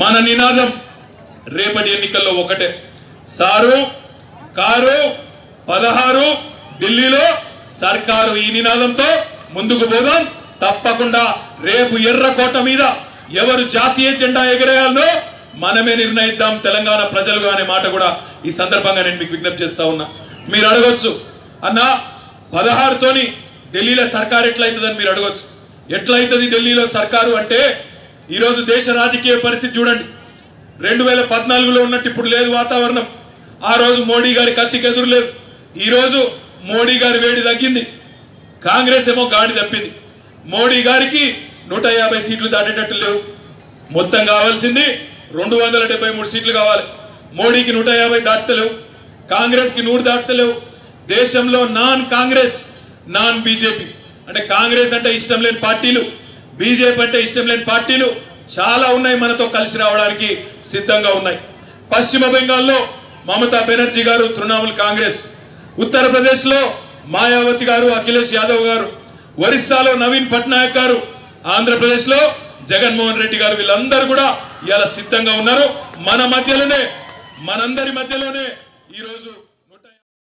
మన నినాదం రేపటి ఎన్నికల్లో ఒకటే, సారు కారు 16 ఢిల్లీలో సర్కారు. ఈ నినాదంతో ముందుకు పోదాం. తప్పకుండా రేపు ఎర్రకోట మీద ఎవరు జాతీయ జెండా ఎగరేయాలో మనమే నిర్ణయిద్దాం తెలంగాణ ప్రజలుగా అనే మాట కూడా ఈ సందర్భంగా నేను మీకు విజ్ఞప్తి చేస్తా ఉన్నా. మీరు అడగొచ్చు, అన్న 16తోని ఢిల్లీలో సర్కారు ఎట్లయితుందని మీరు అడగొచ్చు. ఎట్లయితుంది ఢిల్లీలో సర్కారు అంటే, ఈరోజు దేశ రాజకీయ పరిస్థితి చూడండి. 2014లో ఉన్నట్టు ఇప్పుడు లేదు వాతావరణం. ఆ రోజు మోడీ గారి కత్తికి ఎదురు లేదు. ఈరోజు మోడీ గారి వేడి తగ్గింది, కాంగ్రెస్ ఏమో గాడి తప్పింది. మోడీ గారికి 150 సీట్లు దాటేటట్టు లేవు. మొత్తం కావాల్సింది 273 సీట్లు కావాలి. మోడీకి 150 దాటలేవు, కాంగ్రెస్కి 100 దాటలేవు. దేశంలో నాన్ కాంగ్రెస్ నాన్ బీజేపీ అంటే కాంగ్రెస్ అంటే ఇష్టం లేని పార్టీలు, బీజేపీ అంటే ఇష్టం లేని పార్టీలు చాలా ఉన్నాయి, మనతో కలిసి రావడానికి సిద్ధంగా ఉన్నాయి. పశ్చిమ బెంగాల్లో మమతా బెనర్జీ గారు తృణమూల్ కాంగ్రెస్, ఉత్తరప్రదేశ్లో మాయావతి గారు అఖిలేష్ యాదవ్ గారు, ఒరిస్సాలో నవీన్ పట్నాయక్ గారు, ఆంధ్రప్రదేశ్లో జగన్మోహన్ రెడ్డి గారు, వీళ్ళందరూ కూడా ఇలా సిద్ధంగా ఉన్నారు. మన మధ్యలోనే, మనందరి మధ్యలోనే ఈరోజు